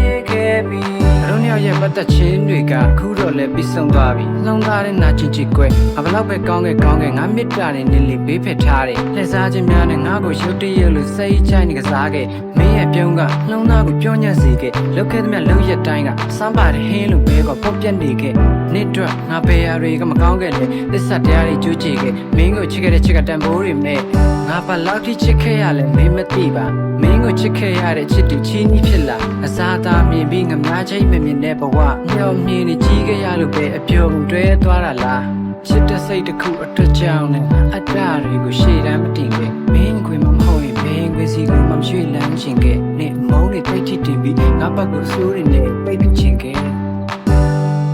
ရေးခဲ့ပြီရုံးရောက်ရဲ့ပတ်သက်ချင်းတွေကအခုတော့လည်းပြီးဆုံးသွားပြီလုံသားတဲ့နာချင်ချစ်ကွယ်အဘလောက်ပဲကောင်းခဲ့ငါမေတ္တာနဲ့နေလေဘေးဖက်ထားတယ်လှည့်စားခြင်းများနဲ့ငါ့ကိုရုပ်တရက်လို့စိတ်ချိုင်းနေကစားခဲ့မင်းရဲ့ပြုံးကလုံသားကိုပြောညက်စေခဲ့လောက်ခဲ့သမျှလုံရက်တိုင်းကစမ်းပါတယ်ဟင်းလို့ပဲကပုတ်ပြတ်နေခဲ့နေ့အတွက်ငါဘယ်ဟာတွေကမကောင်းခဲ့လဲသစ္စာတရားတွေကြိုးကြည့်ခဲ့မင်းကိုချစ်ခဲ့တဲ့ချစ်ကတန်ဖိုးတွေမဲ့ငါဘာလောက်ထိချစ်ခဲ့ရလဲမင်းမသိပါမင်းကိုချစ်ခဲ့ရတဲ့ချစ်တူချင်းကြီးဖြစ်လာအစားသားမြင်ပြီးငမားချိတ်မမြင်တဲ့ဘဝမျောမြင်နေကြီးခဲ့ရလို့ပဲအပြုံတွဲသွားတာလားချစ်တဲ့စိတ်တစ်ခုအတွက်ကြောင့်နဲ့အတ္တတွေကိုရှေ့တန်းမတင်ခဲ့မင်းခွေမဟုတ်ရင်မင်းခွေစီကမှမရွှေ့လန်းချင်ခဲ့နေမုန်းနေတိတ်ထိတင်ပြီးငါဘက်ကိုဆိုးနေပိတ်ပင်ချင်ခဲ့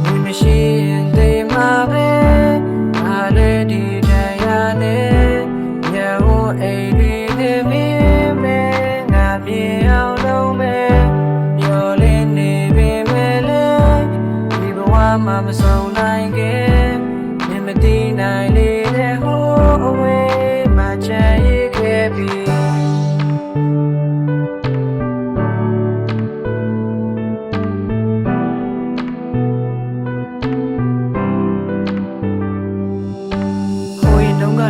ဝင်မရှိရင်တေးမှာပဲအားလည်းဒီတရားနဲ့ညဝအိမ်လေးနဲ့မင်းပဲငါပြေအောင်လုပ်မယ်မျောလင်းနေပြီမဲ့လေဒီဘဝမှာမဆုံးနိုင်ခဲ့မြင်မသိနိုင်လေတဲ့ဟိုးအဝေးမှာချမ်းရေးခဲ့ပြီ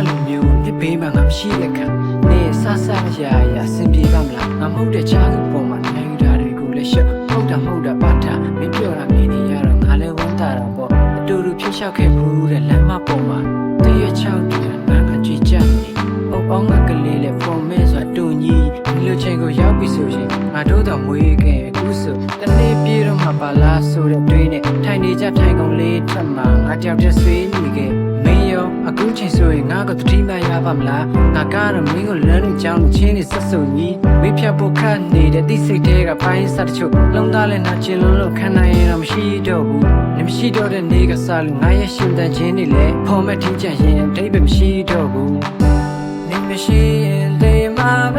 လူမျိုးဒီဘေးမှာငါမရှိတဲ့ခံနေဆဆရာစင်ပြေပါမလားငါမဟုတ်တဲ့ချားသူပုံမှာနိုင်တာတွေကိုလည်းရှက်ဟုတ်တာပါတာမင်းပြောတာမင်းနေရတော့ငါလည်းဝမ်းသာတာပေါ့အတူတူဖြစ်လျှောက်ခဲ့ဘူးတဲ့လမ်းမပေါ်မှာတရချောက်တူငါကြွေးကြနေအုပ်အောင်ငါကလေးလည်းပုံမဲဆိုတူညီဒီလိုချိန်ကိုရောက်ပြီဆိုရင်ငါတို့တော့မွေးခင်အခုဆိုတနေ့ပြေတော့မှပါလားဆိုတဲ့တွေးနဲ့ထိုင်နေကြထိုင်ကုန်လေးထပ်မှာငါကြောက်တဲ့ဆွေးနေခဲ့အခုချိန်ဆိုရင်ငါကတတိမရပါမလားငါကတော့မင်းကိုလမ်းနဲ့ကြောင်းချင်းနေဆက်စုံကြီးမေးဖြတ်ဖို့ခတ်နေတဲ့တိစိတ်တွေကပိုင်းစားတချို့လုံးသားလည်းနာကျင်လို့ခံနိုင်ရတော့မရှိတော့ဘူးနေမရှိတော့တဲ့နေကစားလို့ငါရဲ့ရှင်တန်ခြင်းတွေလည်းဖော်မဲ့ထင်းချင်ရင်အတိတ်ပဲမရှိတော့ဘူးနေမရှိရင်တေးမှာပဲ